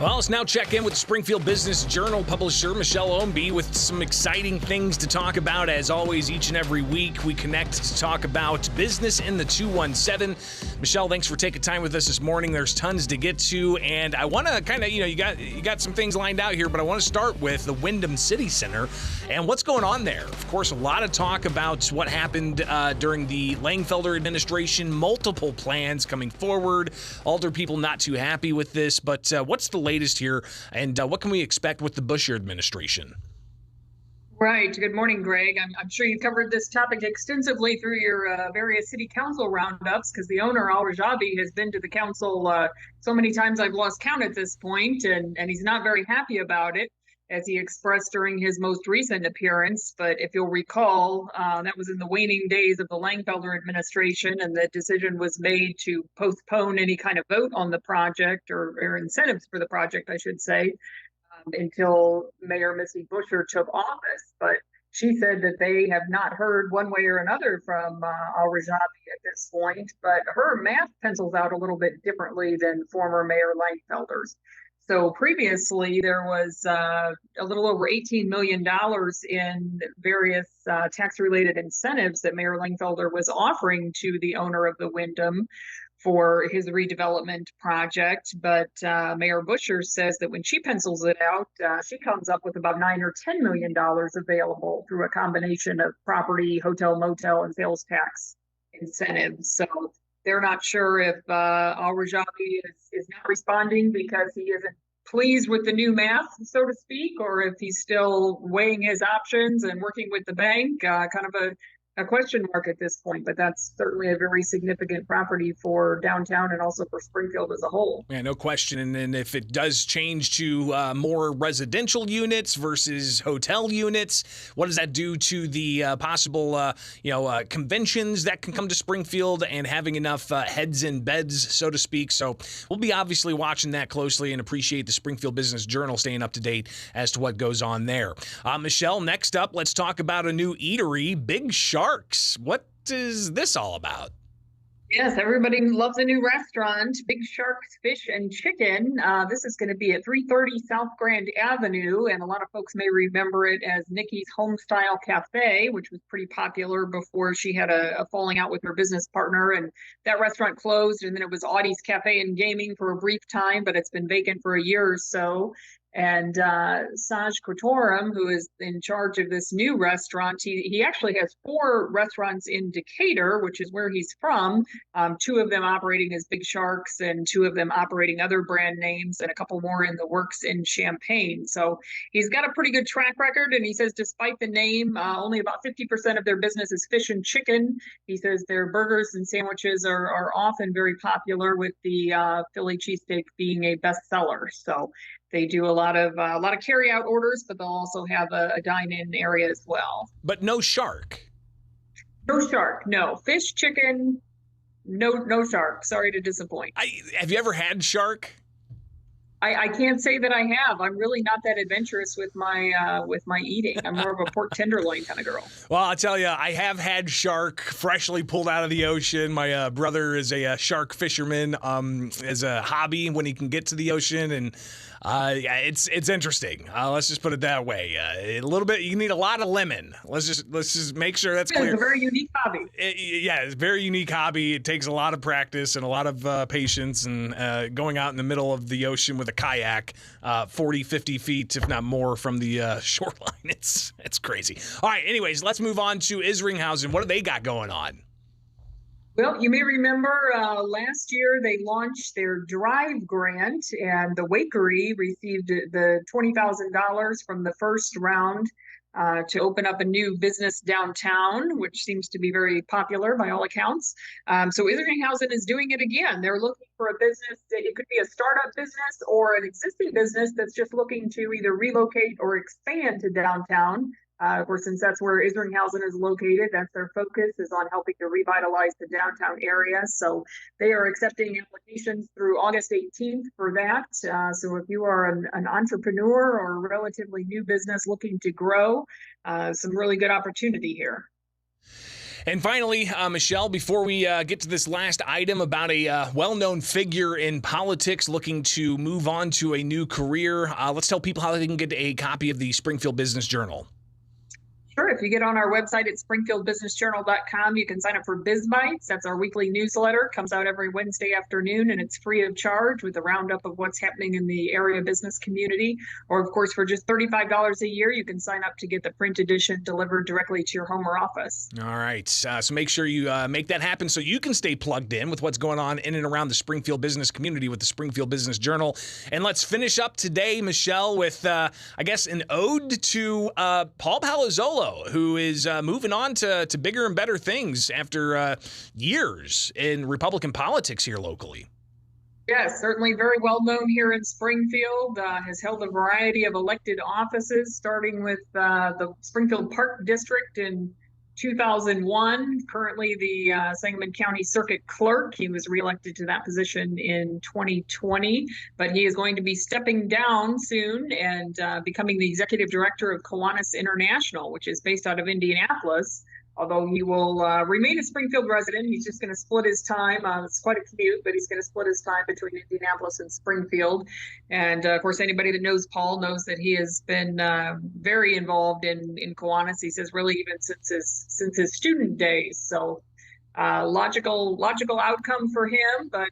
Well, let's now check in with the Springfield Business Journal publisher, Michelle Ownbey, with some exciting things to talk about. As always, each and every week, we connect to talk about business in the 217. Michelle, thanks for taking time with us this morning. There's tons to get to, and I want to kind of, you got some things lined out here, but I want to start with the Windham City Center and what's going on there. Of course, a lot of talk about what happened during the Langfelder administration, multiple plans coming forward, alder people not too happy with this, but what's the latest here, and what can we expect with the Bush administration? Right. Good morning, Greg. I'm sure you covered this topic extensively through your various city council roundups, because the owner, Al Rajabi, has been to the council so many times I've lost count at this point, and he's not very happy about it, as he expressed during his most recent appearance. But if you'll recall, that was in the waning days of the Langfelder administration, and the decision was made to postpone any kind of vote on the project, or incentives for the project, I should say, until Mayor Missy Buscher took office. But she said that they have not heard one way or another from Al Rajabi at this point. But her math pencils out a little bit differently than former Mayor Langfelder's. So previously, there was a little over $18 million in various tax-related incentives that Mayor Langfelder was offering to the owner of the Windham for his redevelopment project. But Mayor Buscher says that when she pencils it out, she comes up with about $9 or $10 million available through a combination of property, hotel, motel, and sales tax incentives. So they're not sure if Al Rajabi is not responding because he isn't pleased with the new math, so to speak, or if he's still weighing his options and working with the bank. Kind of a question mark at this point, but that's certainly a very significant property for downtown and also for Springfield as a whole. Yeah, no question. And then if it does change to more residential units versus hotel units, what does that do to the possible, conventions that can come to Springfield and having enough heads in beds, so to speak? So we'll be obviously watching that closely and appreciate the Springfield Business Journal staying up to date as to what goes on there. Michelle, next up, let's talk about a new eatery, Big Sharks. What is this all about? Yes, everybody loves a new restaurant, Big Sharks Fish and Chicken. This is going to be at 330 South Grand Avenue, and a lot of folks may remember it as Nikki's Homestyle Cafe, which was pretty popular before she had a falling out with her business partner, and that restaurant closed. And then it was Audie's Cafe and Gaming for a brief time, but it's been vacant for a year or so. And Saj Kotoram, who is in charge of this new restaurant, he actually has 4 restaurants in Decatur, which is where he's from. 2 of them operating as Big Sharks, and 2 of them operating other brand names, and a couple more in the works in Champaign. So he's got a pretty good track record. And he says, despite the name, only about 50% of their business is fish and chicken. He says their burgers and sandwiches are often very popular, with the Philly cheesesteak being a bestseller. So they do a lot of carry-out orders, but they'll also have a dine-in area as well. But no shark. No shark. No fish, chicken. No shark. Sorry to disappoint. Have you ever had shark? I can't say that I have. I'm really not that adventurous with my eating. I'm more of a pork tenderloin kind of girl. Well, I'll tell you, I have had shark freshly pulled out of the ocean. My brother is a shark fisherman as a hobby when he can get to the ocean, and it's interesting. Let's just put it that way. A little bit. You need a lot of lemon. Let's just make sure that's clear. It's a very unique hobby. It's a very unique hobby. It takes a lot of practice and a lot of patience, and going out in the middle of the ocean with a kayak 40, 50 feet, if not more, from the shoreline. It's crazy. All right, anyways, let's move on to Isringhausen. What do they got going on? Well, you may remember last year they launched their Drive Grant, and the Wakery received the $20,000 from the first round to open up a new business downtown, which seems to be very popular by all accounts. So Isringhausen is doing it again. They're looking for a business that it could be a startup business or an existing business that's just looking to either relocate or expand to downtown. Of course, since that's where Isringhausen is located, that's their focus, is on helping to revitalize the downtown area. So they are accepting applications through August 18th for that. So if you are an entrepreneur or a relatively new business looking to grow, some really good opportunity here. And finally, Michelle, before we get to this last item about a well-known figure in politics looking to move on to a new career, let's tell people how they can get a copy of the Springfield Business Journal. Sure. If you get on our website at springfieldbusinessjournal.com, you can sign up for Biz Bites. That's our weekly newsletter. It comes out every Wednesday afternoon, and it's free of charge with a roundup of what's happening in the area business community. Or, of course, for just $35 a year, you can sign up to get the print edition delivered directly to your home or office. All right. So make sure you make that happen so you can stay plugged in with what's going on in and around the Springfield business community with the Springfield Business Journal. And let's finish up today, Michelle, with, I guess, an ode to Paul Palazzolo, who is moving on to bigger and better things after years in Republican politics here locally. Yes, certainly very well known here in Springfield, has held a variety of elected offices, starting with the Springfield Park District in 2001, currently the Sangamon County Circuit Clerk. He was reelected to that position in 2020, but he is going to be stepping down soon and becoming the Executive Director of Kiwanis International, which is based out of Indianapolis. Although he will remain a Springfield resident, he's just going to split his time. It's quite a commute, but he's going to split his time between Indianapolis and Springfield. And of course, anybody that knows Paul knows that he has been very involved in Kiwanis. He says really even since his student days. So logical outcome for him. But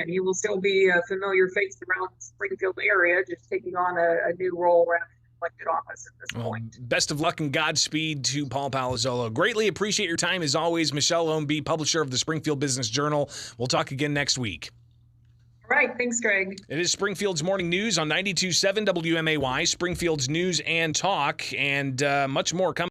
he will still be a familiar face around the Springfield area, just taking on a new role around elected office at this point. Best of luck and Godspeed to Paul Palazzolo. Greatly appreciate your time as always. Michelle Ownbey, publisher of the Springfield Business Journal. We'll talk again next week. All right. Thanks, Greg. It is Springfield's Morning News on 92.7 WMAY, Springfield's News and Talk, and much more coming.